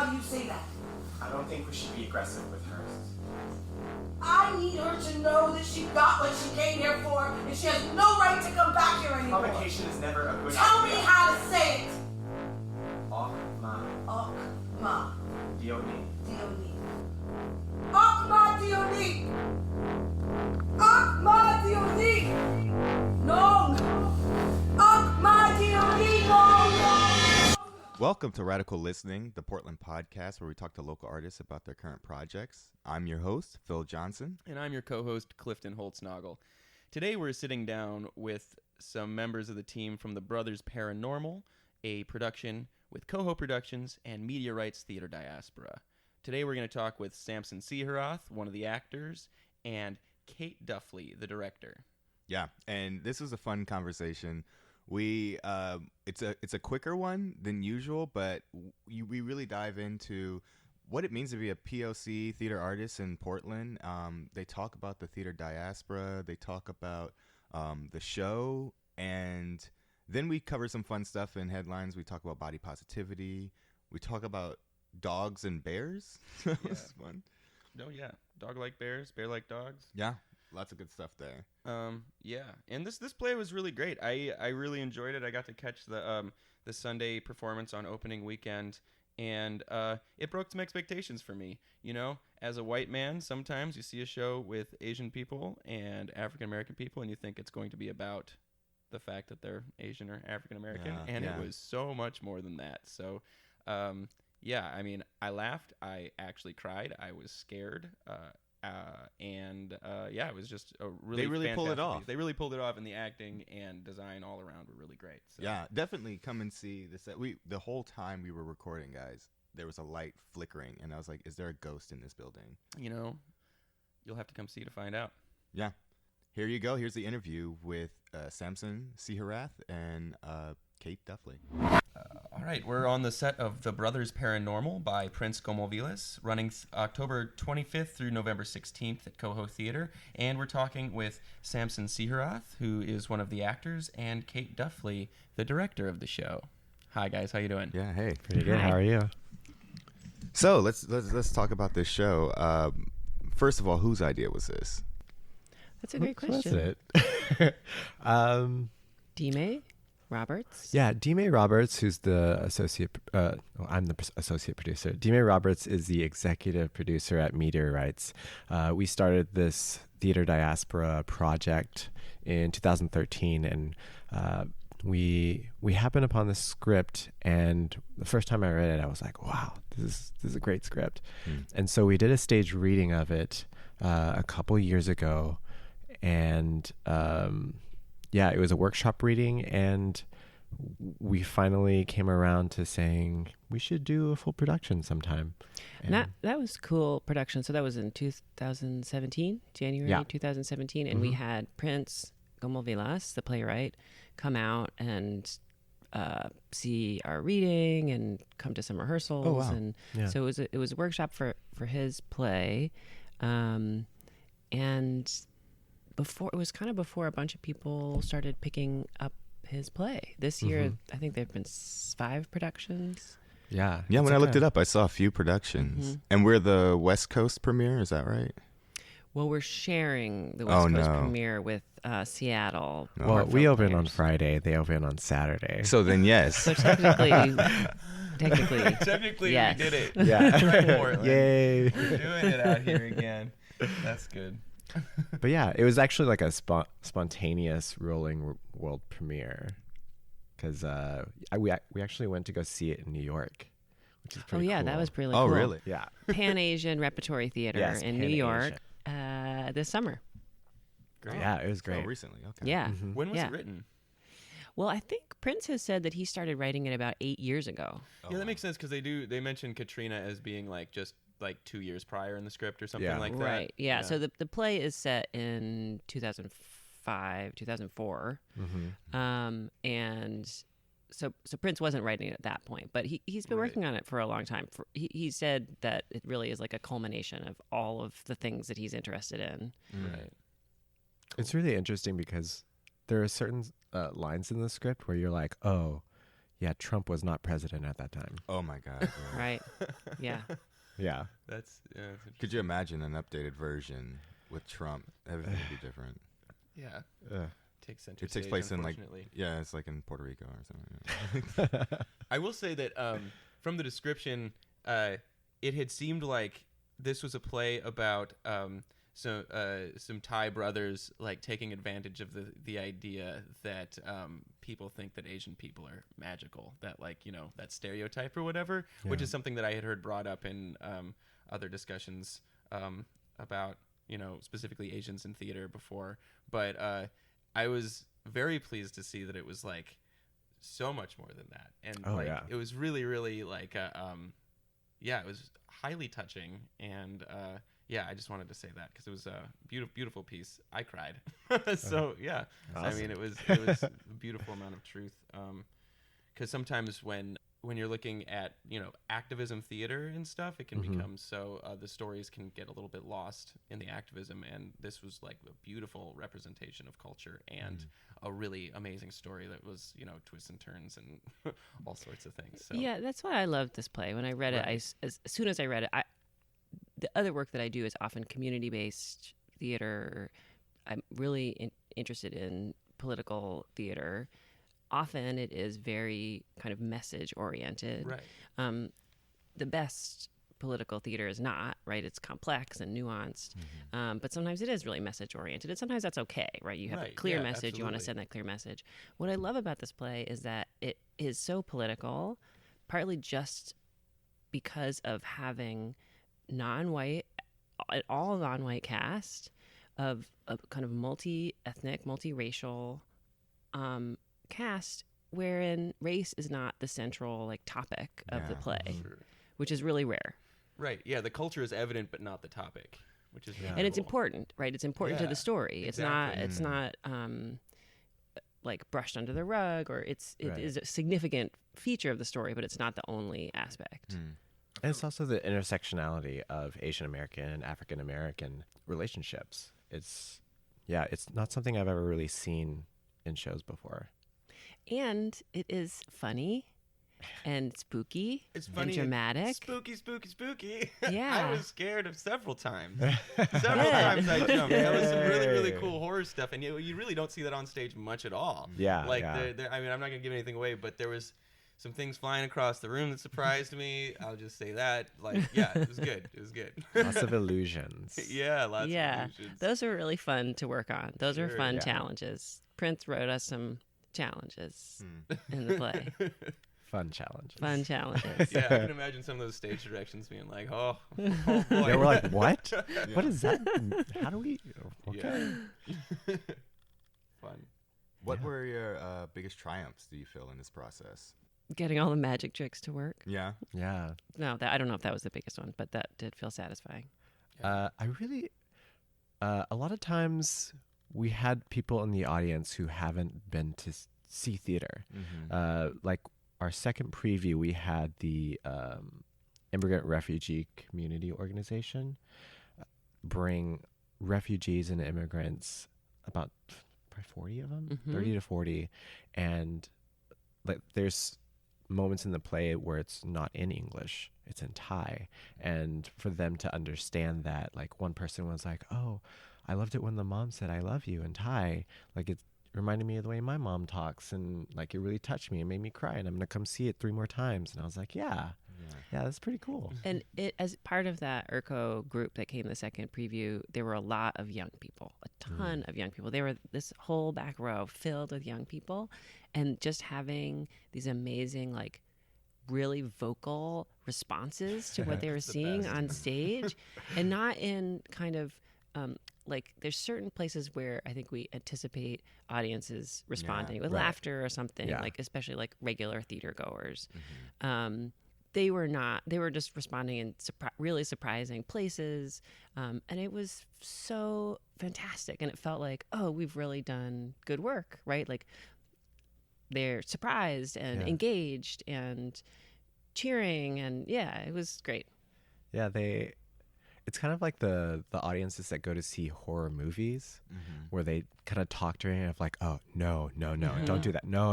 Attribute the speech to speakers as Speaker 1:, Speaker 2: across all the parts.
Speaker 1: how you say that.
Speaker 2: I don't think we should be aggressive with her.
Speaker 1: I need her to know that she got what she came here for, and she has no right to come back here anymore.
Speaker 2: Provocation is never a good
Speaker 1: Tell
Speaker 2: idea.
Speaker 1: me how to say it.
Speaker 2: Akma
Speaker 1: Akma
Speaker 2: Dioni.
Speaker 1: Dioni. Akma Dioni. Akma Dioni. No. Akma Dioni. No.
Speaker 3: Welcome to Radical Listening, the Portland podcast where we talk to local artists about their current projects. I'm your host, Phil Johnson.
Speaker 4: And I'm your co-host, Clifton Holtznagel. Today we're sitting down with some members of the team from the Brothers Paranormal, a production with Coho Productions and Media Rights Theater Diaspora. Today we're going to talk with Samson Syharath, one of the actors, and Kate Duffly, the director.
Speaker 3: Yeah, and this was a fun conversation. It's a quicker one than usual, but we really dive into what it means to be a POC theater artist in Portland. They talk about the theater diaspora. They talk about the show, and then we cover some fun stuff in headlines. We talk about body positivity. We talk about dogs and bears. That was fun.
Speaker 4: Oh, yeah. Dog like bears, bear like dogs.
Speaker 3: Yeah, lots of good stuff there.
Speaker 4: Yeah, and this play was really great. I really enjoyed it. I got to catch the Sunday performance on opening weekend, and it broke some expectations for me. You know, as a white man, sometimes you see a show with Asian people and African American people, and you think it's going to be about the fact that they're Asian or African American, and it was so much more than that. So, yeah, I mean, I laughed. I actually cried. I was scared. It was just a really.
Speaker 3: They really pulled it off.
Speaker 4: They really pulled it off, and the acting and design all around were really great. So.
Speaker 3: Yeah, definitely come and see this. The whole time we were recording, guys, there was a light flickering, and I was like, "Is there a ghost in this building?"
Speaker 4: You know, you'll have to come see to find out.
Speaker 3: Yeah, here you go. Here's the interview with Samson Syharath and Kate Duffly.
Speaker 4: All right, we're on the set of The Brothers Paranormal by Prince Gomolvilas, running October 25th through November 16th at Coho Theater, and we're talking with Samson Syharath, who is one of the actors, and Kate Duffly, the director of the show. Hi, guys. How you doing?
Speaker 3: Yeah, hey.
Speaker 5: Pretty good. How are you?
Speaker 3: So let's talk about this show. First of all, whose idea was this?
Speaker 6: That's a great question.
Speaker 5: That's it.
Speaker 6: Dime Roberts?
Speaker 5: Yeah, Dime Roberts, who's the associate, I'm the associate producer. Dime Roberts is the executive producer at Media Rights. We started this theater diaspora project in 2013, and we happened upon this script, and the first time I read it, I was like, wow, this is a great script. And so we did a stage reading of it a couple years ago, and it was a workshop reading, and we finally came around to saying we should do a full production sometime.
Speaker 6: And that was cool production. So that was in 2017, January 2017, and we had Prince Gomolvilas, the playwright, come out and see our reading and come to some rehearsals.
Speaker 5: Oh, wow.
Speaker 6: And
Speaker 5: so
Speaker 6: it was a workshop for his play, and before a bunch of people started picking up his play. This year, I think there have been 5 productions.
Speaker 5: Yeah.
Speaker 3: When I looked it up, I saw a few productions. And we're the West Coast premiere, is that right?
Speaker 6: Well, we're sharing the West Coast premiere with Seattle.
Speaker 5: Well, we open on Friday. They open on Saturday.
Speaker 3: So then, yes.
Speaker 6: So technically, yes.
Speaker 4: We did it.
Speaker 5: Yeah. Yay.
Speaker 4: We're doing it out here again. That's good.
Speaker 5: But yeah, it was actually like a spontaneous rolling world premiere, because we actually went to go see it in New York, which is pretty cool.
Speaker 6: That was really cool.
Speaker 3: Oh, really?
Speaker 5: Yeah.
Speaker 6: Pan-Asian Repertory Theater in New York this summer.
Speaker 5: Great. Yeah, it was great.
Speaker 3: Oh, recently, okay.
Speaker 6: Yeah.
Speaker 4: When was it written?
Speaker 6: Well, I think Prince has said that he started writing it about 8 years ago.
Speaker 4: Yeah, that makes sense, because they mentioned Katrina as being just 2 years prior in the script or something like that.
Speaker 6: Right. Yeah. So the play is set in 2005, 2004. And so Prince wasn't writing it at that point, but he's been working on it for a long time. He said that it really is like a culmination of all of the things that he's interested in.
Speaker 4: Right.
Speaker 5: It's really interesting because there are certain lines in the script where you're like, oh, Trump was not president at that time.
Speaker 3: Oh my God. Yeah.
Speaker 6: Right. Yeah.
Speaker 5: Yeah.
Speaker 4: That's
Speaker 3: Could you imagine an updated version with Trump? Everything would be different.
Speaker 4: yeah. Takes center
Speaker 3: It takes
Speaker 4: stage,
Speaker 3: place in like,
Speaker 4: unfortunately.
Speaker 3: yeah, it's like in Puerto Rico or something.
Speaker 4: I will say that from the description, it had seemed like this was a play about some Thai brothers like taking advantage of the idea that people think that Asian people are magical, that like, you know, that stereotype or whatever, which is something that I had heard brought up in other discussions about, you know, specifically Asians in theater before. But I was very pleased to see that it was like so much more than that, and it was really, really like it was highly touching, and I just wanted to say that because it was a beautiful piece. I cried. So yeah, awesome. I mean, it was a beautiful amount of truth. Because sometimes when you're looking at, you know, activism theater and stuff, it can become so the stories can get a little bit lost in the activism, and this was like a beautiful representation of culture and a really amazing story that was, you know, twists and turns and all sorts of things. So.
Speaker 6: Yeah, that's why I loved this play. When I read it, as soon as I read it, the other work that I do is often community-based theater. I'm really interested in political theater. Often it is very kind of message-oriented.
Speaker 4: Right.
Speaker 6: The best political theater is not, right? It's complex and nuanced. But sometimes it is really message-oriented. And sometimes that's okay, right? You have a clear message. Absolutely. You want to send that clear message. What I love about this play is that it is so political, partly just because of having all non-white cast of a kind of multi-ethnic, multiracial cast, wherein race is not the central like topic of the play, which is really rare.
Speaker 4: Right. Yeah. The culture is evident, but not the topic, which is
Speaker 6: and it's important, right? It's important to the story.
Speaker 4: Exactly.
Speaker 6: It's not like brushed under the rug, or it is a significant feature of the story, but it's not the only aspect.
Speaker 5: And it's also the intersectionality of Asian American and African American relationships. It's not something I've ever really seen in shows before.
Speaker 6: And it is funny and spooky.
Speaker 4: It's funny
Speaker 6: and dramatic.
Speaker 4: Spooky.
Speaker 6: Yeah.
Speaker 4: I was scared of several times. Several times I jumped. That was some really, really cool horror stuff. And you really don't see that on stage much at all.
Speaker 5: Yeah.
Speaker 4: Like, I mean, I'm not going to give anything away, but there was some things flying across the room that surprised me. I'll just say that. Like, yeah, it was good. It was good.
Speaker 5: Lots of illusions.
Speaker 4: Yeah, lots of illusions.
Speaker 6: Those are really fun to work on. Those are fun challenges. Prince wrote us some challenges in the play.
Speaker 5: Fun challenges.
Speaker 4: Yeah, I can imagine some of those stage directions being like, oh boy.
Speaker 5: They were like, what? What is that? How do we? Okay.
Speaker 4: Yeah. Fun.
Speaker 3: What were your biggest triumphs, do you feel, in this process?
Speaker 6: Getting all the magic tricks to work.
Speaker 3: Yeah.
Speaker 5: Yeah.
Speaker 6: No, I don't know if that was the biggest one, but that did feel satisfying.
Speaker 5: I really, a lot of times we had people in the audience who haven't been to see theater. Like our second preview, we had the Immigrant Refugee Community Organization bring refugees and immigrants, about 40 of them, 30 to 40. And like there's moments in the play where it's not in English, it's in Thai. And for them to understand that, like one person was like, oh, I loved it when the mom said, I love you in Thai. Like it reminded me of the way my mom talks, and like it really touched me and made me cry, and I'm going to come see it 3 more times. And I was like, yeah, that's pretty cool.
Speaker 6: And it, as part of that ERCO group that came the second preview, there were a lot of young people, a ton of young people. They were this whole back row filled with young people, and just having these amazing, like, really vocal responses to what they were seeing on stage, and not in kind of like there's certain places where I think we anticipate audiences responding with laughter or something, like especially like regular theater goers. They were not. They were just responding in really surprising places, and it was so fantastic. And it felt like, oh, we've really done good work, right? Like they're surprised and engaged and cheering, and it was great.
Speaker 5: Yeah, it's kind of like the audiences that go to see horror movies, where they kind of talk during it of like, oh no, don't do that, no.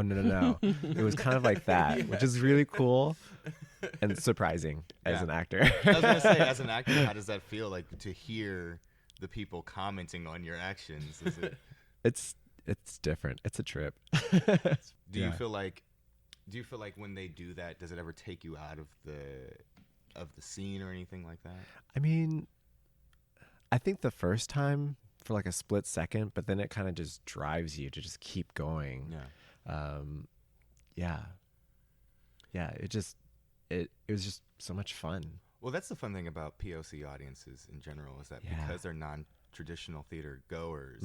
Speaker 5: It was kind of like that, which is really cool and surprising as an actor.
Speaker 3: I was gonna say, as an actor, how does that feel like to hear the people commenting on your actions? Is it?
Speaker 5: It's different. It's a trip.
Speaker 3: Do you feel like when they do that, does it ever take you out of the scene or anything like that?
Speaker 5: I mean, I think the first time for like a split second, but then it kind of just drives you to just keep going. Yeah. It was just so much fun.
Speaker 3: Well, that's the fun thing about POC audiences in general, is that because they're non-traditional theater goers,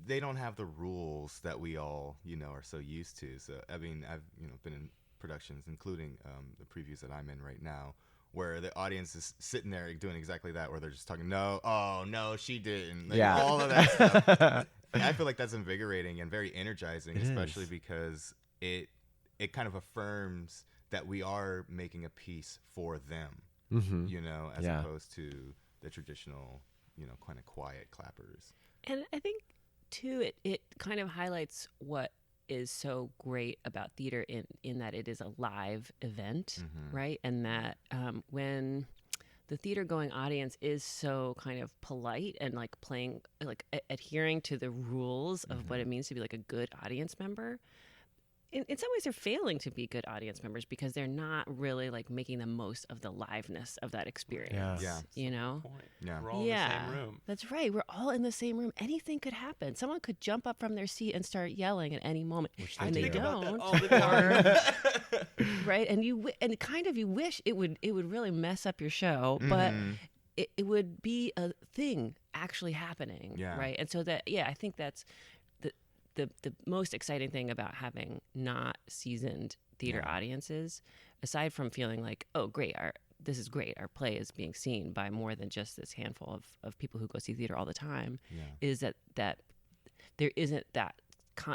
Speaker 3: they don't have the rules that we all, are so used to. So, I mean, I've, been in productions, including the previews that I'm in right now, where the audience is sitting there doing exactly that, where they're just talking, no, she didn't. Like, all of that stuff. And I feel like that's invigorating and very energizing, especially because it kind of affirms that we are making a piece for them, as opposed to the traditional, kind of quiet clappers.
Speaker 6: And I think, too, it kind of highlights what is so great about theater in that it is a live event, right? And that when the theater going audience is so kind of polite and like playing, like adhering to the rules of what it means to be like a good audience member, in some ways they're failing to be good audience members because they're not really like making the most of the liveness of that experience.
Speaker 3: Yeah.
Speaker 4: We're all in the same room.
Speaker 6: That's right. We're all in the same room. Anything could happen. Someone could jump up from their seat and start yelling at any moment.
Speaker 4: I think about that
Speaker 6: don't.
Speaker 4: all the time.
Speaker 6: Right? And you wish it would really mess up your show, but it would be a thing actually happening, right? And so I think that's the most exciting thing about having not seasoned theater audiences, aside from feeling like, oh, great, this is great, our play is being seen by more than just this handful of people who go see theater all the time, is that there isn't that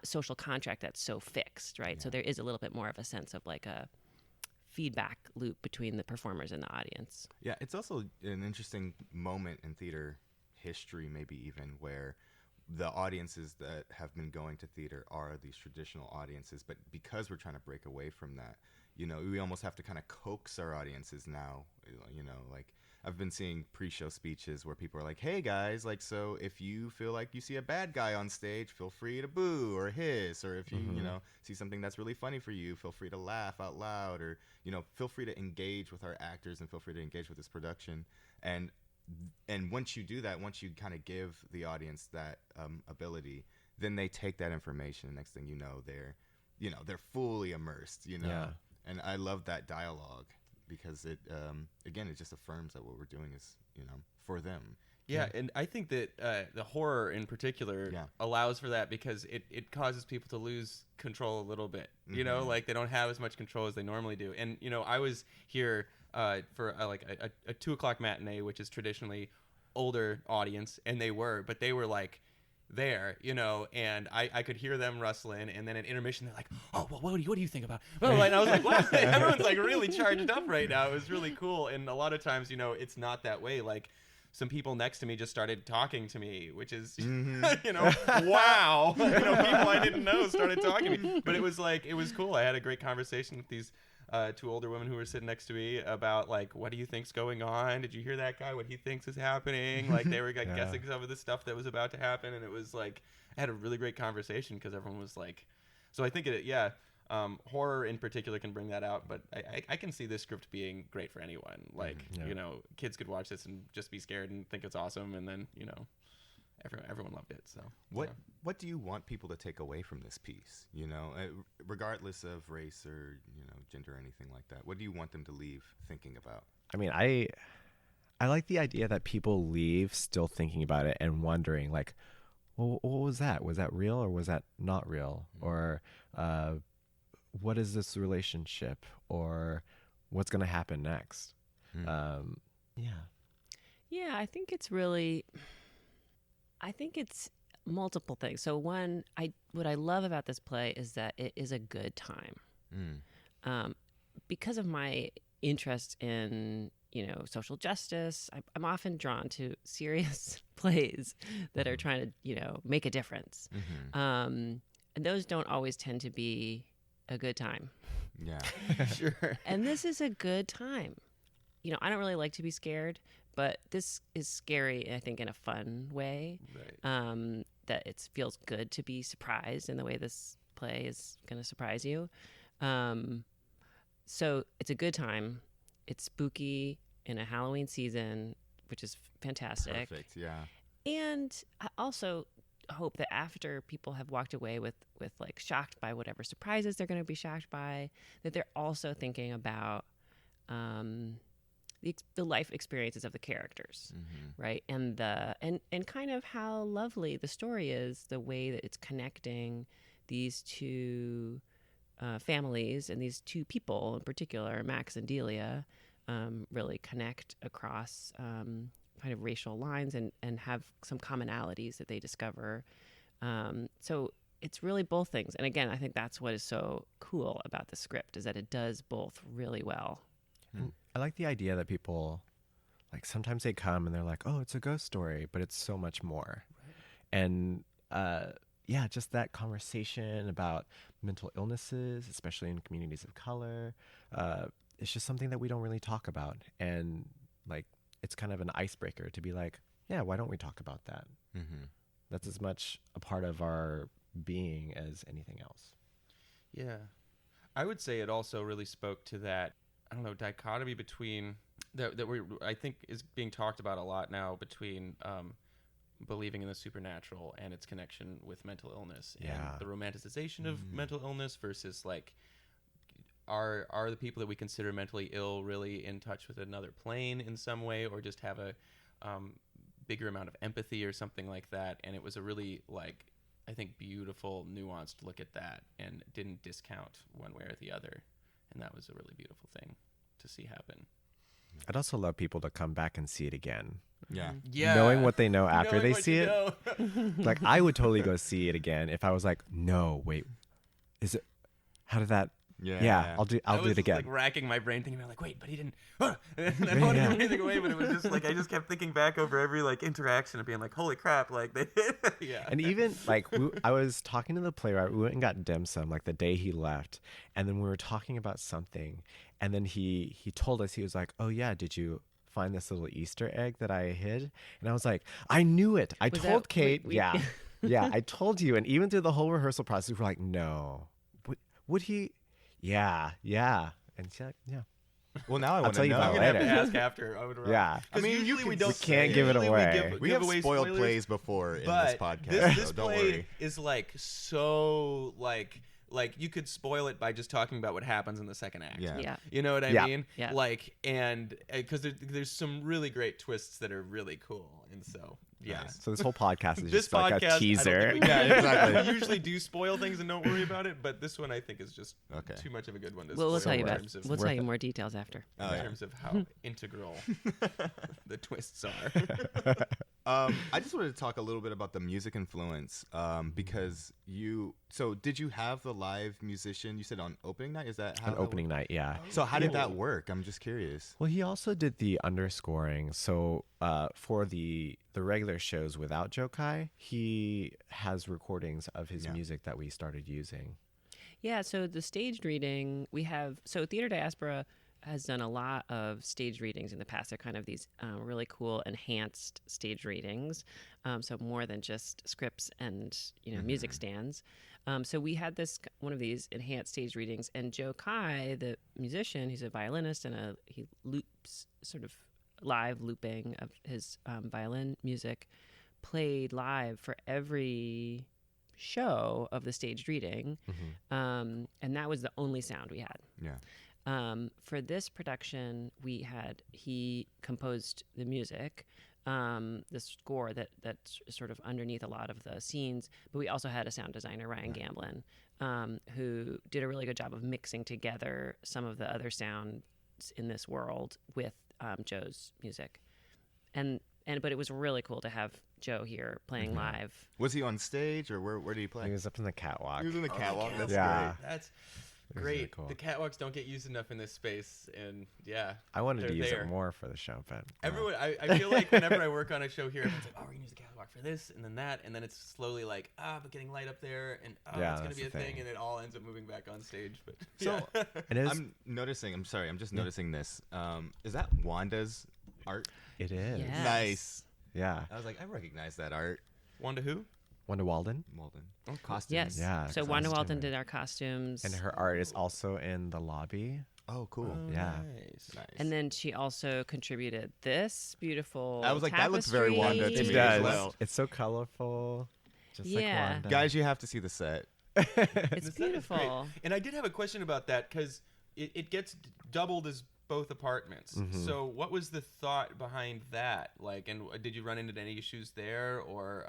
Speaker 6: social contract that's so fixed, right? So there is a little bit more of a sense of like a feedback loop between the performers and the audience.
Speaker 3: Yeah, it's also an interesting moment in theater history, maybe even, where the audiences that have been going to theater are these traditional audiences, but because we're trying to break away from that, we almost have to kind of coax our audiences now. Like I've been seeing pre-show speeches where people are like, hey guys, like, so if you feel like you see a bad guy on stage, feel free to boo or hiss, or if you see something that's really funny for you, feel free to laugh out loud, or feel free to engage with our actors and feel free to engage with this production. And once you do that, once you kind of give the audience that ability, then they take that information, and next thing you know, they're fully immersed, And I love that dialogue because it just affirms that what we're doing is, for them.
Speaker 4: Yeah, and I think that the horror in particular allows for that because it causes people to lose control a little bit. Like they don't have as much control as they normally do. And I was here for like a 2:00 matinee, which is traditionally older audience, and they were like there, and I could hear them rustling, and then at intermission they're like, oh, well, what do you think about it? And I was like, wow, everyone's like really charged up right now. It was really cool. And a lot of times, it's not that way. Like some people next to me just started talking to me, which is, wow. People I didn't know started talking to me. But it was cool. I had a great conversation with these two older women who were sitting next to me about like, what do you think's going on? Did you hear that guy? What he thinks is happening? Like they were like guessing some of the stuff that was about to happen. And it was like, I had a really great conversation because everyone was like, so I think horror in particular can bring that out, but I can see this script being great for anyone. Like, kids could watch this and just be scared and think it's awesome. And then, everyone loved it. So
Speaker 3: what do you want people to take away from this piece? Regardless of race or, gender or anything like that, what do you want them to leave thinking about?
Speaker 5: I mean, I like the idea that people leave still thinking about it and wondering like, well, what was that? Was that real or was that not real? Or, what is this relationship, or what's going to happen next?
Speaker 6: I think it's multiple things. So one, what I love about this play is that it is a good time. Because of my interest in social justice. I'm often drawn to serious plays that are trying to, make a difference. And those don't always tend to be a good time.
Speaker 3: Yeah.
Speaker 4: Sure.
Speaker 6: And this is a good time. I don't really like to be scared, but this is scary, I think, in a fun way.
Speaker 4: Right.
Speaker 6: That it feels good to be surprised in the way this play is going to surprise you. So it's a good time. It's spooky in a Halloween season, which is fantastic.
Speaker 3: Perfect. Yeah.
Speaker 6: And I also hope that after people have walked away with like shocked by whatever surprises they're going to be shocked by, that they're also thinking about the life experiences of the characters, right? And and kind of how lovely the story is, the way that it's connecting these two families and these two people in particular, Max and Delia, really connect across kind of racial lines and have some commonalities that they discover. So it's really both things. And again, I think that's what is so cool about the script, is that it does both really well.
Speaker 5: I like the idea that people, like, sometimes they come and they're like, oh, it's a ghost story, but it's so much more. Right. And just that conversation about mental illnesses, especially in communities of color, it's just something that we don't really talk about. And like, it's kind of an icebreaker to be like, yeah, why don't we talk about that? That's as much a part of our being as anything else.
Speaker 4: Yeah. I would say it also really spoke to that, I don't know, dichotomy between that I think is being talked about a lot now, between believing in the supernatural and its connection with mental illness, and the romanticization of mental illness versus like, are the people that we consider mentally ill really in touch with another plane in some way, or just have a bigger amount of empathy or something like that? And it was a really, like, I think, beautiful, nuanced look at that, and didn't discount one way or the other. And that was a really beautiful thing to see happen.
Speaker 5: I'd also love people to come back and see it again.
Speaker 4: Yeah.
Speaker 5: Knowing what they know after
Speaker 4: Knowing
Speaker 5: they
Speaker 4: what
Speaker 5: see
Speaker 4: you
Speaker 5: it.
Speaker 4: know.
Speaker 5: Like, I would totally go see it again if I was like, no, wait, is it, how did that? Yeah, I'll do it again.
Speaker 4: Like racking my brain, thinking about like, wait, but he didn't. And I don't want to give anything away, but it was just like, I just kept thinking back over every like interaction and being like, holy crap, like they. Yeah.
Speaker 5: And even like I was talking to the playwright. We went and got dim sum like the day he left, and then we were talking about something, and then he told us, he was like, oh yeah, did you find this little Easter egg that I hid? And I was like, I knew it. I told Kate. Yeah, I told you. And even through the whole rehearsal process, we were like, no, would he? Yeah. And she's like, yeah.
Speaker 3: Well, now I
Speaker 5: I'll
Speaker 3: want
Speaker 5: tell
Speaker 3: to
Speaker 5: you
Speaker 3: know.
Speaker 5: about
Speaker 4: I'm
Speaker 5: it
Speaker 4: gonna
Speaker 5: later.
Speaker 4: have to ask after. I would.
Speaker 5: Yeah.
Speaker 3: I mean,
Speaker 4: usually we
Speaker 5: can't give it away.
Speaker 3: We have
Speaker 4: away
Speaker 3: spoiled
Speaker 4: spoilers,
Speaker 3: plays before in
Speaker 4: but
Speaker 3: this podcast,
Speaker 4: This
Speaker 3: so don't
Speaker 4: play
Speaker 3: worry.
Speaker 4: is like so like you could spoil it by just talking about what happens in the second act.
Speaker 6: Yeah.
Speaker 4: You know what I
Speaker 5: Yeah.
Speaker 4: mean?
Speaker 6: Yeah.
Speaker 4: Like, and because there's some really great twists that are really cool, and so yeah.
Speaker 5: So this whole podcast is
Speaker 4: This
Speaker 5: just like
Speaker 4: podcast,
Speaker 5: a teaser.
Speaker 3: Exactly.
Speaker 4: We usually do spoil things and don't worry about it, but this one I think is just
Speaker 3: Okay.
Speaker 4: too much of a good one to
Speaker 6: We'll
Speaker 4: spoil
Speaker 6: tell you
Speaker 4: in
Speaker 6: about.
Speaker 4: terms of,
Speaker 6: We'll tell you more details after.
Speaker 3: Oh,
Speaker 4: in
Speaker 3: yeah.
Speaker 4: terms of how integral the twists are.
Speaker 3: I just wanted to talk a little bit about the music influence, because did you have the live musician? You said on opening night. Is that how
Speaker 5: On opening night, yeah.
Speaker 3: So how did that work? I'm just curious.
Speaker 5: Well, he also did the underscoring. So for the regular shows without Jokai, he has recordings of his music that we started using.
Speaker 6: Yeah, so the staged reading, Theater Diaspora has done a lot of stage readings in the past. They're kind of these really cool enhanced stage readings, so more than just scripts and music stands. So we had one of these enhanced stage readings, and Joe Kai, the musician, he's a violinist, and he loops sort of live looping of his violin music, played live for every show of the staged reading, and that was the only sound we had.
Speaker 3: Yeah.
Speaker 6: For this production, he composed the music, the score that's sort of underneath a lot of the scenes, but we also had a sound designer, Ryan Gamblin, who did a really good job of mixing together some of the other sounds in this world with Joe's music. But it was really cool to have Joe here playing live.
Speaker 3: Was he on stage, or where did he play?
Speaker 5: He was up in the catwalk.
Speaker 3: He was in the catwalk. That's
Speaker 5: Yeah.
Speaker 3: great.
Speaker 5: was
Speaker 4: great.
Speaker 5: really cool.
Speaker 4: The catwalks don't get used enough in this space, and yeah,
Speaker 5: I wanted to
Speaker 4: they're
Speaker 5: use
Speaker 4: there.
Speaker 5: it more for the show, but
Speaker 4: Everyone, I feel like whenever I work on a show here, everyone's like, oh, we're gonna use the catwalk for this, and then that, and then it's slowly like, but getting light up there, and
Speaker 5: Yeah,
Speaker 4: it's gonna
Speaker 5: that's
Speaker 4: be a
Speaker 5: the
Speaker 4: thing,
Speaker 5: thing.
Speaker 4: and it all ends up moving back on stage. But
Speaker 3: So
Speaker 4: yeah.
Speaker 5: it is.
Speaker 3: I'm noticing. I'm sorry. I'm just noticing this. Is that Wanda's art?
Speaker 5: It is.
Speaker 6: Yes.
Speaker 3: Nice.
Speaker 5: Yeah.
Speaker 3: I was like, I recognize that art.
Speaker 4: Wanda who?
Speaker 5: Wanda Walden.
Speaker 3: Walden.
Speaker 4: Oh, cool.
Speaker 3: Costumes.
Speaker 6: Yes.
Speaker 5: Yeah,
Speaker 6: So Wanda
Speaker 5: costume.
Speaker 6: Walton did our costumes.
Speaker 5: And her art is also in the lobby.
Speaker 3: Oh, cool.
Speaker 4: Oh,
Speaker 5: Yeah.
Speaker 4: Nice.
Speaker 3: Nice.
Speaker 6: And then she also contributed this beautiful
Speaker 3: I was like, that looks very Wanda to
Speaker 6: tapestry.
Speaker 3: me as well.
Speaker 5: It's so colorful. Just like
Speaker 6: Yeah.
Speaker 5: Wanda.
Speaker 3: Guys, you have to see the set.
Speaker 6: It's
Speaker 4: The set is great.
Speaker 6: beautiful.
Speaker 4: And I did have a question about that because it gets doubled as both apartments.
Speaker 5: Mhm.
Speaker 4: So what was the thought behind that? Like, and did you run into any issues there, or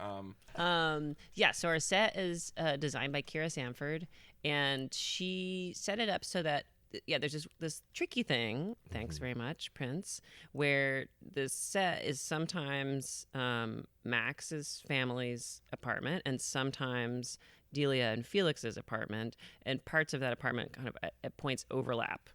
Speaker 6: Yeah, so our set is designed by Kira Sanford, and she set it up so that there's this tricky thing. Thanks very much, Prince. Where the set is sometimes Max's family's apartment, and sometimes Delia and Felix's apartment, and parts of that apartment kind of at points overlap.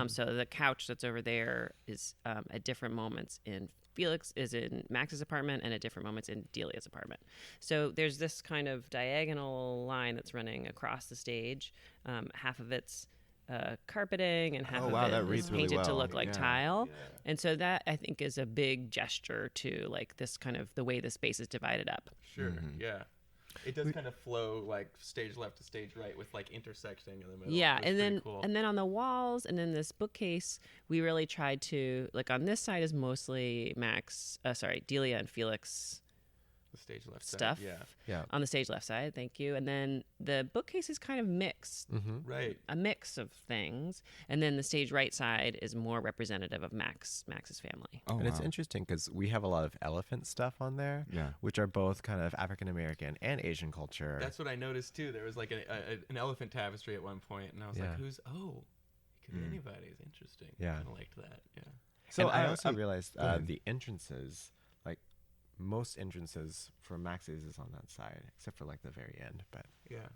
Speaker 6: So the couch that's over there is at different moments in Felix is in Max's apartment and at different moments in Delia's apartment. So there's this kind of diagonal line that's running across the stage. Half of it's carpeting and half
Speaker 3: Oh,
Speaker 6: of
Speaker 3: wow, that
Speaker 6: it
Speaker 3: reads
Speaker 6: is
Speaker 3: really
Speaker 6: painted to
Speaker 3: well.
Speaker 6: look like
Speaker 3: Yeah.
Speaker 6: tile. And so that I think is a big gesture to like this kind of the way the space is divided up.
Speaker 4: sure, yeah, it does kind of flow like stage left to stage right with like intersecting in the middle.
Speaker 6: Yeah,
Speaker 4: That's
Speaker 6: and
Speaker 4: pretty
Speaker 6: then
Speaker 4: cool.
Speaker 6: and then on the walls and in this bookcase, we really tried to like on this side is mostly Delia and Felix
Speaker 4: the stage left side,
Speaker 6: stuff.
Speaker 4: yeah,
Speaker 5: Yeah.
Speaker 6: On the stage left side, thank you. And then the bookcase is kind of mixed,
Speaker 5: Mm-hmm.
Speaker 4: right.
Speaker 6: a mix of things. And then the stage right side is more representative of Max's family.
Speaker 3: Oh,
Speaker 5: And it's
Speaker 3: wow.
Speaker 5: interesting because we have a lot of elephant stuff on there,
Speaker 3: Yeah.
Speaker 5: which are both kind of African American and Asian culture.
Speaker 4: That's what I noticed too. There was like an elephant tapestry at one point, and I was
Speaker 5: Yeah.
Speaker 4: like, "Who's? Oh, it could be anybody." It's interesting.
Speaker 5: Yeah.
Speaker 4: I kind of liked that. Yeah.
Speaker 5: So I
Speaker 3: I-
Speaker 5: also
Speaker 3: I'm-
Speaker 5: realized
Speaker 3: go ahead.
Speaker 5: the entrances, like most entrances for Max's is on that side, except for like the very end. But
Speaker 4: Yeah.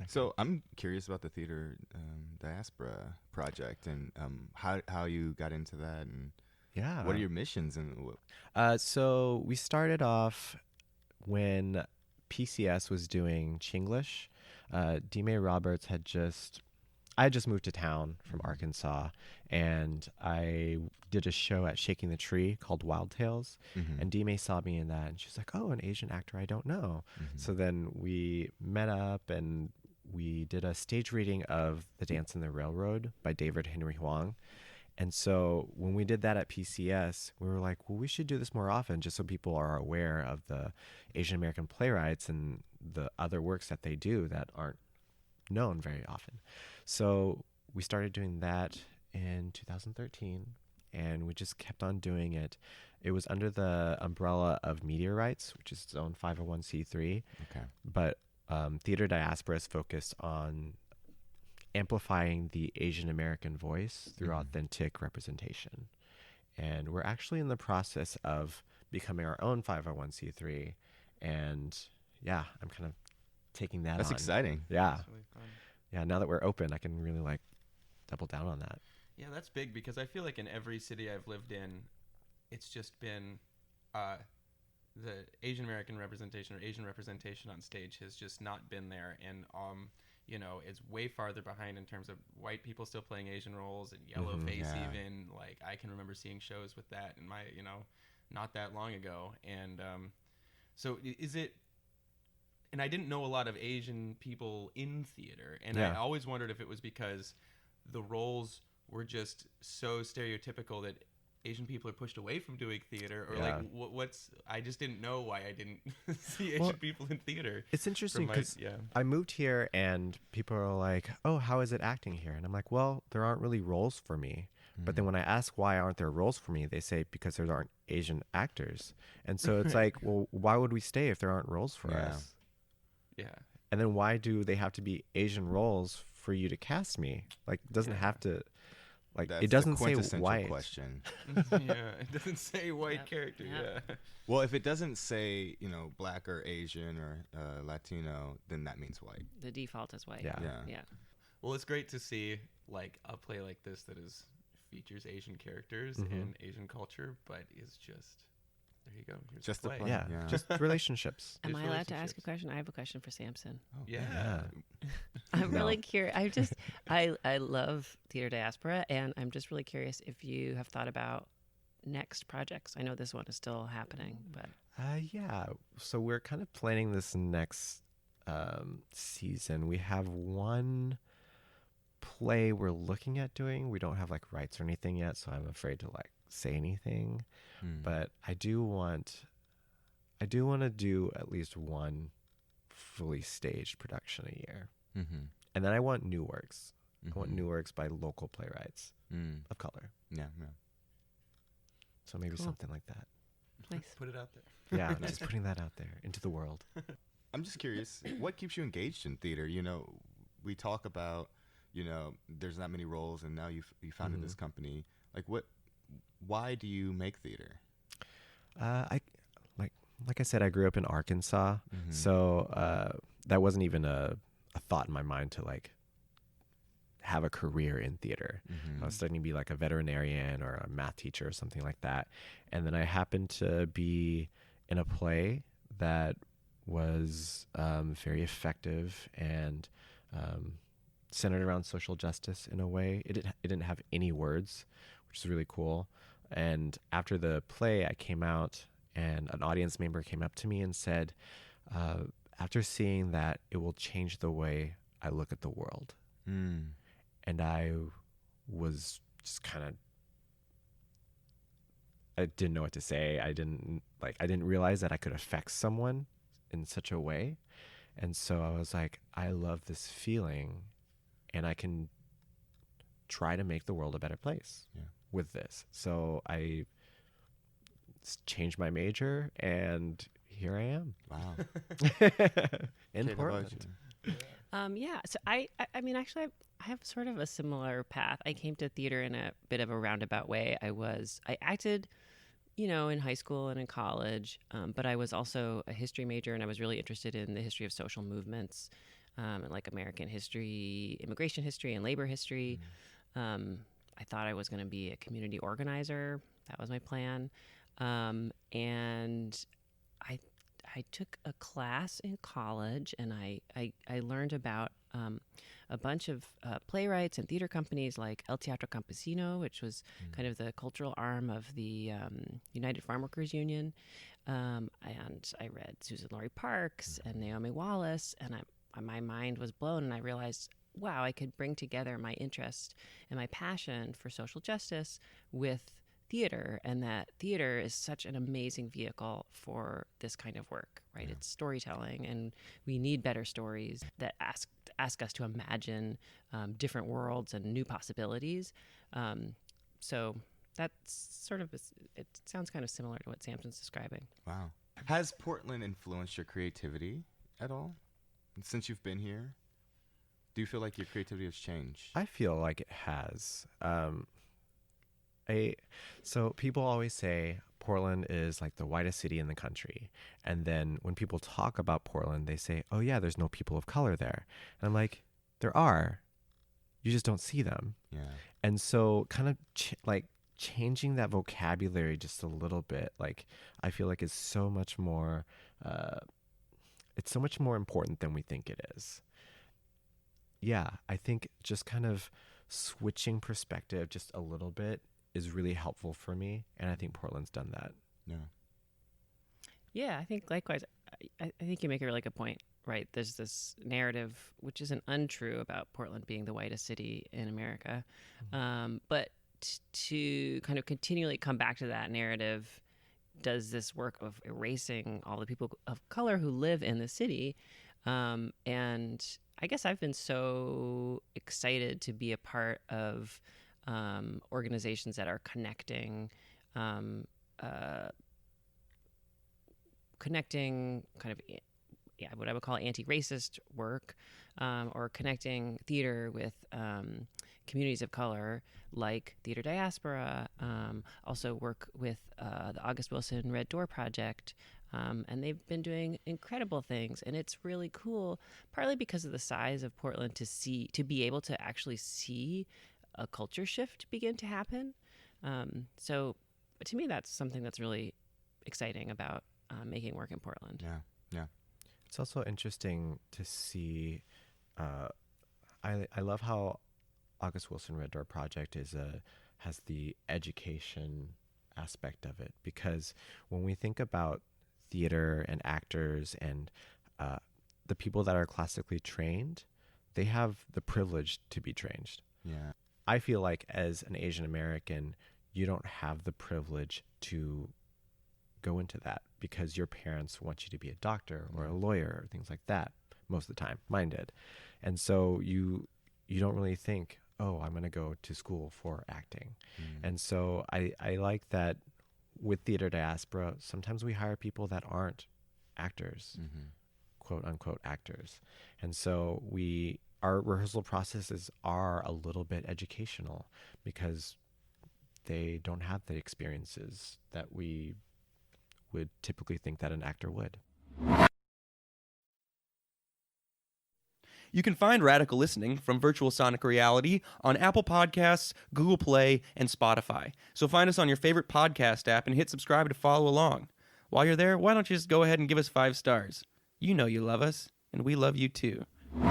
Speaker 3: So I'm curious about the theater diaspora project and how you got into that and
Speaker 5: yeah,
Speaker 3: what are your missions and
Speaker 5: So we started off when PCS was doing Chinglish. D-May Roberts I had just moved to town from Arkansas, and I did a show at Shaking the Tree called Wild Tales, and D-May saw me in that, and she's like, oh, an Asian actor I don't know. So then we met up, and we did a stage reading of The Dance in the Railroad by David Henry Hwang. And so when we did that at PCS, we were like, well, we should do this more often just so people are aware of the Asian American playwrights and the other works that they do that aren't known very often. So we started doing that in 2013, and we just kept on doing it. It was under the umbrella of Meteorites, which is its own 501c3.
Speaker 3: Okay.
Speaker 5: But Theater Diaspora is focused on amplifying the Asian American voice through authentic representation. And we're actually in the process of becoming our own 501c3. And yeah, I'm kind of taking that
Speaker 3: That's
Speaker 5: on.
Speaker 3: exciting.
Speaker 5: Yeah.
Speaker 4: That's really fun.
Speaker 5: Yeah, now that we're open, I can really like double down on that.
Speaker 4: Yeah, that's big because I feel like in every city I've lived in, it's just been the Asian American representation or Asian representation on stage has just not been there, and it's way farther behind in terms of white people still playing Asian roles and yellow face
Speaker 3: yeah.
Speaker 4: even. Like I can remember seeing shows with that in my not that long ago, and so is it. And I didn't know a lot of Asian people in theater, and I
Speaker 5: Yeah.
Speaker 4: always wondered if it was because the roles were just so stereotypical that Asian people are pushed away from doing theater, or
Speaker 5: Yeah.
Speaker 4: like what's. I just didn't know why I didn't see Asian
Speaker 5: Well,
Speaker 4: people in theater.
Speaker 5: It's interesting
Speaker 4: my-
Speaker 5: because
Speaker 4: yeah.
Speaker 5: I moved here and people are like, oh, how is it acting here? And I'm like, well, there aren't really roles for me. But then when I ask why aren't there roles for me, they say because there aren't Asian actors. And so it's like, well, why would we stay if there aren't roles for
Speaker 3: Yeah.
Speaker 5: us?
Speaker 4: Yeah.
Speaker 5: And then why do they have to be Asian roles for you to cast me? Like, it doesn't have to, like,
Speaker 3: That's
Speaker 5: it doesn't
Speaker 3: the
Speaker 5: say
Speaker 3: quintessential
Speaker 5: white.
Speaker 3: question.
Speaker 4: Yeah, it doesn't say white
Speaker 6: Yep.
Speaker 4: character.
Speaker 6: Yep.
Speaker 4: Yeah.
Speaker 3: Well, if it doesn't say, black or Asian or Latino, then that means white.
Speaker 6: The default is white.
Speaker 5: Yeah.
Speaker 3: Yeah.
Speaker 6: Yeah.
Speaker 4: Well, it's great to see like a play like this that features Asian characters and Asian culture, but is just there you go. Here's
Speaker 3: Just
Speaker 4: a
Speaker 3: a
Speaker 4: play.
Speaker 3: play.
Speaker 5: Yeah,
Speaker 3: Yeah.
Speaker 5: just relationships.
Speaker 6: Am
Speaker 4: Just
Speaker 6: I allowed to ask a
Speaker 4: relationships.
Speaker 6: question? I have a question for Samson.
Speaker 3: Oh,
Speaker 4: Yeah.
Speaker 6: I'm
Speaker 5: No.
Speaker 6: really curious. I love theater diaspora, and I'm just really curious if you have thought about next projects. I know this one is still happening, but
Speaker 5: Yeah. So we're kind of planning this next season. We have one play we're looking at doing. We don't have like rights or anything yet, so I'm afraid to like say anything. But I do want to do at least one fully staged production a year.
Speaker 3: Mm-hmm.
Speaker 5: And then I want new works. I want new works by local playwrights of color.
Speaker 3: Yeah, yeah.
Speaker 5: So maybe
Speaker 6: Cool.
Speaker 5: something like that.
Speaker 6: nice.
Speaker 4: Put it out there.
Speaker 5: Yeah, just putting that out there into the world.
Speaker 3: I'm just curious, what keeps you engaged in theater? You know, we talk about, you know, there's not many roles, and now you founded this company. Like, why do you make theater?
Speaker 5: I like I said, I grew up in Arkansas, so that wasn't even a thought in my mind to like have a career in theater. I was studying to be like a veterinarian or a math teacher or something like that, and then I happened to be in a play that was very effective and centered around social justice in a way. It didn't have any words, which is really cool. And after the play, I came out, and an audience member came up to me and said, after seeing that, it will change the way I look at the world. And I was just kind of, I didn't know what to say. I didn't realize that I could affect someone in such a way. And so I was like, I love this feeling, and I can try to make the world a better place with this. So I changed my major, and here I am.
Speaker 3: Wow.
Speaker 5: In
Speaker 3: Kate, how about
Speaker 5: Portland.
Speaker 3: you?
Speaker 6: Yeah. So I mean, actually, I have sort of a similar path. I came to theater in a bit of a roundabout way. I acted, you know, in high school and in college, but I was also a history major, and I was really interested in the history of social movements, and like American history, immigration history, and labor history. I thought I was going to be a community organizer. That was my plan. And I took a class in college, and I learned about a bunch of playwrights and theater companies like El Teatro Campesino, which was kind of the cultural arm of the United Farm Workers Union. And I read Susan Laurie Parks and Naomi Wallace, and my mind was blown, and I realized, wow, I could bring together my interest and my passion for social justice with theater, and that theater is such an amazing vehicle for this kind of work, right? It's storytelling, and we need better stories that ask us to imagine different worlds and new possibilities. So that's sort of, it sounds kind of similar to what Samson's describing.
Speaker 3: Wow. Has Portland influenced your creativity at all since you've been here? Do you feel like your creativity has changed?
Speaker 5: I feel like it has. So people always say Portland is like the whitest city in the country. And then when people talk about Portland, they say, oh yeah, there's no people of color there. And I'm like, there are. You just don't see them.
Speaker 3: Yeah.
Speaker 5: And so kind of changing that vocabulary just a little bit, like I feel like it's so much more important than we think it is. Yeah, I think just kind of switching perspective just a little bit is really helpful for me, and I think Portland's done that.
Speaker 3: Yeah.
Speaker 6: Yeah, I think likewise. I think you make a really good point, right? There's this narrative, which isn't untrue, about Portland being the whitest city in America. But to kind of continually come back to that narrative does this work of erasing all the people of color who live in the city. And I guess I've been so excited to be a part of organizations that are connecting kind of what I would call anti-racist work, or connecting theater with communities of color like Theater Diaspora, also work with the August Wilson Red Door Project. And they've been doing incredible things, and it's really cool, partly because of the size of Portland, to be able to actually see a culture shift begin to happen. So to me, that's something that's really exciting about making work in Portland.
Speaker 3: Yeah.
Speaker 5: It's also interesting to see. I love how August Wilson Red Door Project has the education aspect of it, because when we think about theater and actors and the people that are classically trained, they have the privilege to be trained.
Speaker 3: Yeah.
Speaker 5: I feel like as an Asian American, you don't have the privilege to go into that because your parents want you to be a doctor or a lawyer or things like that most of the time. Mine did. And so you don't really think, oh, I'm going to go to school for acting. And so I like that with Theater Diaspora, sometimes we hire people that aren't actors, quote unquote actors. And so our rehearsal processes are a little bit educational because they don't have the experiences that we would typically think that an actor would.
Speaker 4: You can find Radical Listening from Virtual Sonic Reality on Apple Podcasts, Google Play, and Spotify. So find us on your favorite podcast app and hit subscribe to follow along. While you're there, why don't you just go ahead and give us 5 stars? You know you love us, and we love you too.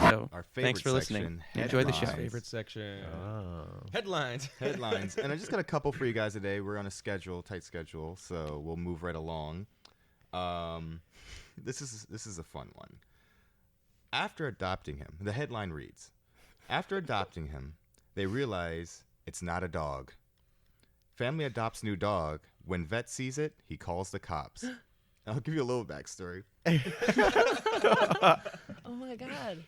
Speaker 4: So
Speaker 3: Our
Speaker 4: thanks for
Speaker 3: favorite
Speaker 4: listening.
Speaker 3: section,
Speaker 4: Enjoy the show.
Speaker 3: headlines.
Speaker 4: Favorite section.
Speaker 5: Oh.
Speaker 4: Headlines.
Speaker 3: Headlines. And I just got a couple for you guys today. We're on a tight schedule, so we'll move right along. This is a fun one. After adopting him, the headline reads, after adopting him, they realize it's not a dog. Family adopts new dog. When vet sees it, he calls the cops. I'll give you a little backstory.
Speaker 6: Oh my God.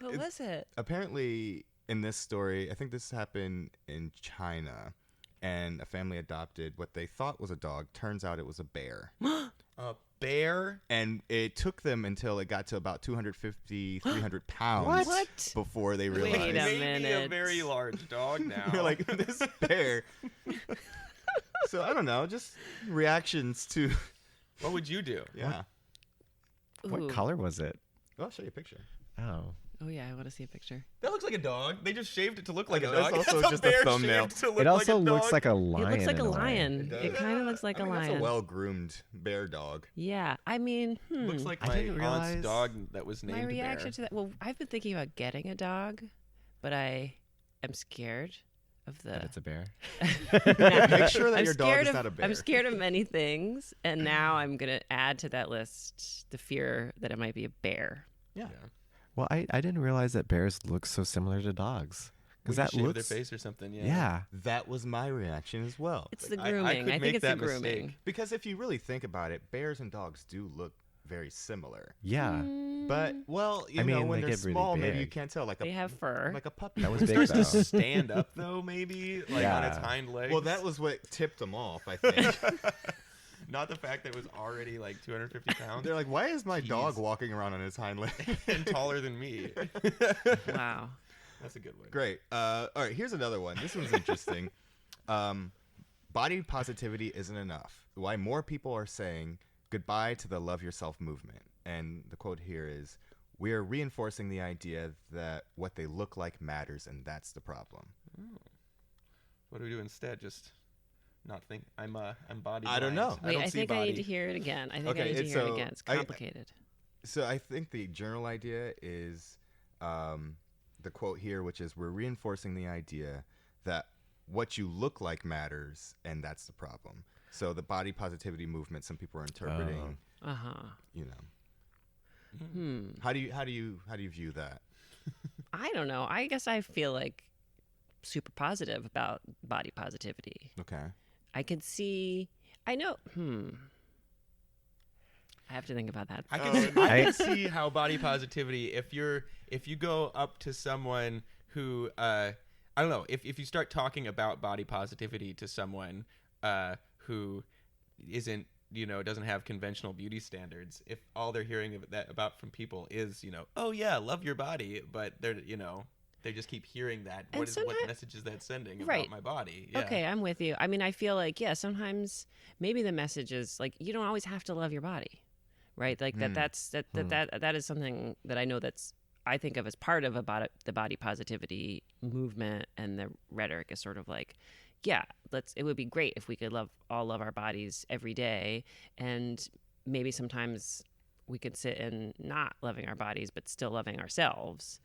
Speaker 6: What
Speaker 3: It-
Speaker 6: was it?
Speaker 3: Apparently, in this story, I think this happened in China, and a family adopted what they thought was a dog. Turns out it was a bear.
Speaker 4: A bear?
Speaker 3: And it took them until it got to about 250, 300 pounds
Speaker 6: What?
Speaker 3: before they
Speaker 6: Wait
Speaker 3: realized.
Speaker 6: a
Speaker 4: Maybe a
Speaker 6: minute.
Speaker 4: very large dog now.
Speaker 3: They're like, this bear. So I don't know, just reactions to,
Speaker 4: What would you do?
Speaker 3: yeah.
Speaker 5: What
Speaker 6: Ooh.
Speaker 5: color was it?
Speaker 3: Well, I'll show you a picture.
Speaker 5: Oh.
Speaker 6: Oh yeah, I want to see a picture.
Speaker 4: That looks like a dog. They just shaved it to look like a
Speaker 3: know,
Speaker 4: dog.
Speaker 3: that's also
Speaker 4: That's
Speaker 3: just a
Speaker 4: bear
Speaker 3: thumbnail.
Speaker 4: shaved to look
Speaker 5: It also
Speaker 4: like a
Speaker 5: looks
Speaker 4: dog.
Speaker 5: like a lion.
Speaker 6: It looks like a
Speaker 5: in way.
Speaker 6: lion.
Speaker 3: It does.
Speaker 6: It kind of looks like
Speaker 3: I mean,
Speaker 6: a
Speaker 3: that's
Speaker 6: lion.
Speaker 3: a well-groomed bear dog.
Speaker 6: Yeah, I mean,
Speaker 4: Looks like
Speaker 5: I
Speaker 4: my
Speaker 5: didn't
Speaker 4: aunt's
Speaker 5: realize-
Speaker 4: dog that was named
Speaker 6: my reaction
Speaker 4: Bear.
Speaker 6: to that. Well, I've been thinking about getting a dog, but I am scared of the.
Speaker 5: That it's a bear.
Speaker 3: Make sure that
Speaker 6: I'm
Speaker 3: your dog
Speaker 6: scared
Speaker 3: is
Speaker 6: of-
Speaker 3: not a bear.
Speaker 6: I'm scared of many things, and now I'm gonna add to that list the fear that it might be a bear.
Speaker 3: Yeah.
Speaker 5: Well, I didn't realize that bears look so similar to dogs.
Speaker 4: We
Speaker 5: Because
Speaker 4: could
Speaker 5: that
Speaker 4: shave
Speaker 5: looks.
Speaker 4: their face or something. Yeah.
Speaker 5: Yeah.
Speaker 3: That was my reaction as well.
Speaker 6: It's the
Speaker 4: I
Speaker 6: grooming.
Speaker 4: could
Speaker 6: I, think
Speaker 4: make
Speaker 6: it's the
Speaker 4: that mistake.
Speaker 6: grooming.
Speaker 3: Because if you really think about it, bears and dogs do look very similar.
Speaker 5: Yeah.
Speaker 3: But, well, you
Speaker 5: I
Speaker 3: know,
Speaker 5: mean,
Speaker 3: when
Speaker 5: they
Speaker 3: they're
Speaker 5: get really
Speaker 3: small, maybe you
Speaker 5: big.
Speaker 3: can't tell. Like
Speaker 6: They have fur.
Speaker 3: like a puppy.
Speaker 5: That was
Speaker 4: It
Speaker 5: big
Speaker 4: starts to
Speaker 5: though.
Speaker 4: stand up though, maybe like on its
Speaker 5: Yeah.
Speaker 4: hind legs.
Speaker 3: Well, that was what tipped them off, I think.
Speaker 4: not the fact that it was already like 250 pounds
Speaker 3: They're like, why is my dog
Speaker 4: Jeez.
Speaker 3: walking around on his hind leg?
Speaker 4: and taller than me.
Speaker 6: Wow.
Speaker 4: That's a good one.
Speaker 3: Great. All right, here's another one. This one's interesting. Body positivity isn't enough. Why more people are saying goodbye to the love yourself movement. And the quote here is, we are reinforcing the idea that what they look like matters, and that's the problem.
Speaker 4: What do we do instead? Just not think. I'm body.
Speaker 3: I don't
Speaker 4: blind.
Speaker 3: know.
Speaker 6: Wait,
Speaker 4: don't
Speaker 6: I
Speaker 4: see
Speaker 6: think I
Speaker 4: body.
Speaker 6: need to hear it again. I think
Speaker 3: Okay,
Speaker 6: I need to
Speaker 3: it's
Speaker 6: hear it
Speaker 3: so-
Speaker 6: again. It's
Speaker 3: I-
Speaker 6: complicated.
Speaker 3: So I think the general idea is the quote here, which is, we're reinforcing the idea that what you look like matters, and that's the problem. So the body positivity movement, some people are interpreting,
Speaker 6: Uh huh.
Speaker 3: you know,
Speaker 6: Hmm.
Speaker 3: how do you view that?
Speaker 6: I don't know. I guess I feel like super positive about body positivity.
Speaker 3: Okay.
Speaker 6: I could see. I know. I have to think about that.
Speaker 4: I can see how body positivity. If you go up to someone who I don't know, if you start talking about body positivity to someone who isn't, doesn't have conventional beauty standards, if all they're hearing about from people is, oh yeah, love your body, but they're, they just keep hearing that.
Speaker 6: And
Speaker 4: What
Speaker 6: sometimes-
Speaker 4: message is that sending
Speaker 6: Right.
Speaker 4: about my body? Yeah.
Speaker 6: Okay, I'm with you. I mean, I feel like, yeah, sometimes maybe the message is like, you don't always have to love your body, right? Like that is something that I know I think of as part of the body positivity movement, and the rhetoric is sort of like, yeah, it would be great if we could all love our bodies every day, and maybe sometimes we could sit in not loving our bodies but still loving ourselves.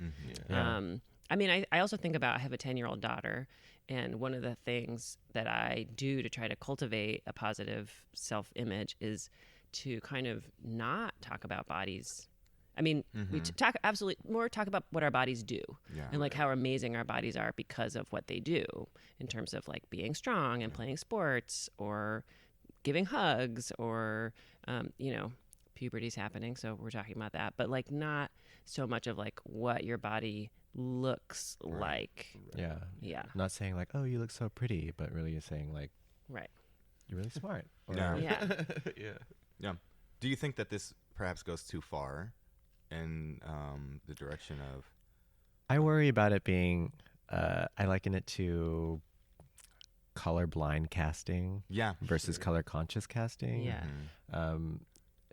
Speaker 5: Yeah.
Speaker 6: I mean, I also think about, I have a 10-year-old daughter, and one of the things that I do to try to cultivate a positive self-image is to kind of not talk about bodies. I mean, we talk about what our bodies do, and like how amazing our bodies are because of what they do in terms of like being strong and playing sports or giving hugs, or, puberty's happening. So we're talking about that, but like not so much of like what your body looks like.
Speaker 5: Yeah.
Speaker 6: Yeah.
Speaker 5: Not saying like, oh, you look so pretty, but really you're saying like,
Speaker 6: Right.
Speaker 5: you're really smart. Or,
Speaker 3: Yeah.
Speaker 6: Yeah.
Speaker 4: Yeah.
Speaker 3: Do you think that this perhaps goes too far in the direction of?
Speaker 5: I worry about it being, I liken it to colorblind casting
Speaker 3: Yeah.
Speaker 5: versus color conscious casting.
Speaker 6: Yeah.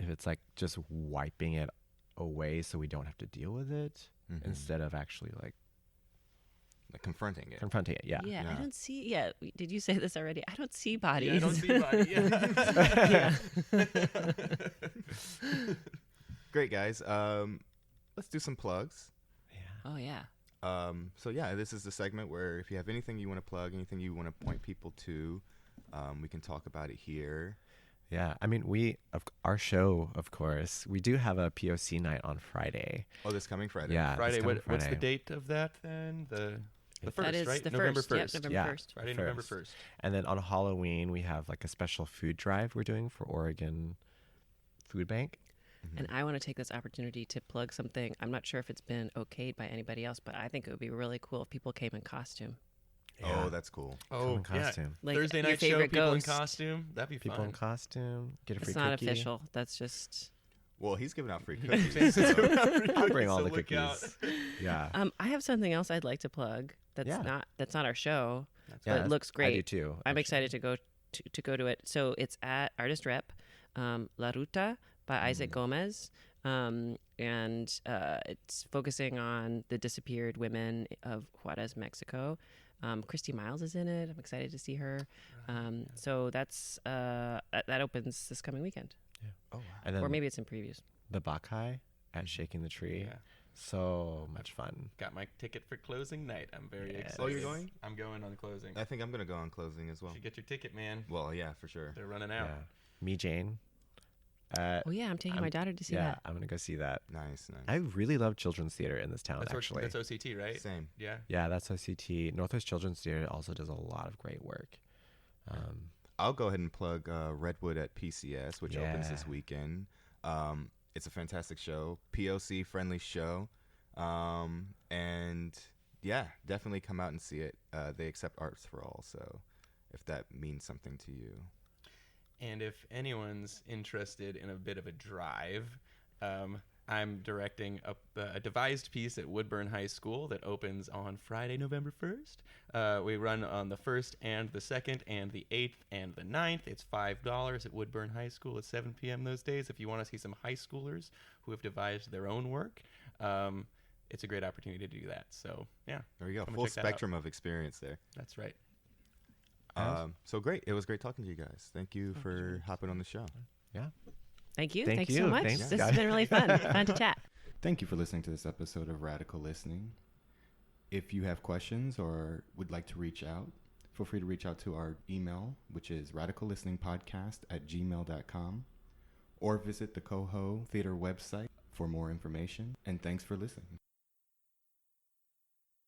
Speaker 5: If it's like just wiping it away so we don't have to deal with it instead of actually like
Speaker 3: Confronting it.
Speaker 5: confronting it. Yeah.
Speaker 6: Yeah.
Speaker 3: Yeah.
Speaker 6: I don't see. Yeah. Did you say this already? I don't see bodies.
Speaker 4: Yeah, I don't see body. Yeah.
Speaker 3: Great, guys. Let's do some plugs.
Speaker 6: Oh yeah.
Speaker 3: So yeah, this is the segment where if you have anything you want to plug, anything you want to point people to, we can talk about it here.
Speaker 5: Yeah. I mean, our show, of course, we do have a POC night on Friday.
Speaker 3: Oh, this coming Friday.
Speaker 5: Yeah.
Speaker 4: Friday.
Speaker 5: this coming
Speaker 4: What's the
Speaker 5: Friday.
Speaker 4: date of that then? The
Speaker 6: That
Speaker 4: first,
Speaker 6: is
Speaker 4: right?
Speaker 6: the
Speaker 4: November
Speaker 6: first. Yep,
Speaker 4: 1st.
Speaker 6: November
Speaker 5: Yeah.
Speaker 6: 1st.
Speaker 4: Friday, November
Speaker 5: First.
Speaker 4: 1st.
Speaker 5: And then on Halloween, we have like a special food drive we're doing for Oregon Food Bank.
Speaker 6: And I want to take this opportunity to plug something. I'm not sure if it's been okayed by anybody else, but I think it would be really cool if people came in costume.
Speaker 3: Oh, that's cool.
Speaker 5: Come in
Speaker 4: yeah.
Speaker 5: costume.
Speaker 6: Like
Speaker 4: Thursday
Speaker 6: your
Speaker 4: night show,
Speaker 6: favorite
Speaker 4: people
Speaker 6: ghost.
Speaker 4: in costume. That'd be
Speaker 5: People
Speaker 4: fun.
Speaker 5: in costume, get a free
Speaker 6: It's not
Speaker 5: cookie.
Speaker 6: official. That's just.
Speaker 3: Well, he's giving out free cookies. so-
Speaker 5: I'll bring all
Speaker 4: So
Speaker 5: the
Speaker 4: look out.
Speaker 5: cookies. Yeah.
Speaker 6: I have something else I'd like to plug. That's
Speaker 5: Yeah.
Speaker 6: not our show,
Speaker 5: Yeah,
Speaker 6: but it looks
Speaker 5: I do
Speaker 6: great.
Speaker 5: too.
Speaker 6: I'm
Speaker 5: actually.
Speaker 6: excited to go to it. So it's at Artist Rep, La Ruta by Isaac Gomez, and it's focusing on the disappeared women of Juarez, Mexico. Christy Miles is in it. I'm excited to see her. So that's that opens this coming weekend,
Speaker 3: Oh, wow.
Speaker 5: And then
Speaker 6: or maybe it's in previews.
Speaker 5: the Bakai at Shaking the Tree.
Speaker 4: Yeah.
Speaker 5: So much fun.
Speaker 4: Got my ticket for closing night. I'm very
Speaker 5: Yes.
Speaker 4: excited.
Speaker 3: Oh, you're going?
Speaker 4: I'm going on closing.
Speaker 3: I think I'm gonna go on closing as well.
Speaker 4: You should get your ticket, man.
Speaker 3: Well, yeah, for sure.
Speaker 4: They're running out.
Speaker 5: Yeah. Me, Jane.
Speaker 6: Oh yeah, I'm taking my daughter to see that.
Speaker 5: I'm gonna go see that.
Speaker 3: Nice.
Speaker 5: I really love children's theater in this town.
Speaker 4: That's
Speaker 5: actually,
Speaker 4: that's OCT, right?
Speaker 3: Same.
Speaker 4: Yeah.
Speaker 5: yeah, that's OCT. Northwest Children's Theater also does a lot of great work.
Speaker 3: I'll go ahead and plug Redwood at PCS, which opens this
Speaker 5: Yeah.
Speaker 3: weekend. It's a fantastic show, POC friendly show, and yeah, definitely come out and see it. They accept arts for all, so if that means something to you.
Speaker 4: And if anyone's interested in a bit of a drive, I'm directing a devised piece at Woodburn High School that opens on Friday, November 1st. We run on the 1st and the 2nd and the 8th and the 9th. It's $5 at Woodburn High School at 7 p.m. those days. If you want to see some high schoolers who have devised their own work, it's a great opportunity to do that. So, yeah.
Speaker 3: There you go,
Speaker 4: Come and
Speaker 3: full
Speaker 4: check that out.
Speaker 3: spectrum of experience there.
Speaker 4: That's right.
Speaker 3: So great, it was great talking to you guys. Thank you for hopping on the show.
Speaker 5: Yeah.
Speaker 6: Thank you.
Speaker 5: Thank
Speaker 6: Thanks so
Speaker 5: you.
Speaker 6: much.
Speaker 5: Thanks,
Speaker 6: This
Speaker 5: guys.
Speaker 6: has been really fun. Fun to chat.
Speaker 7: Thank you for listening to this episode of Radical Listening. If you have questions or would like to reach out, feel free to reach out to our email, which is radicallisteningpodcast@gmail.com, or visit the Coho Theater website for more information. And thanks for listening.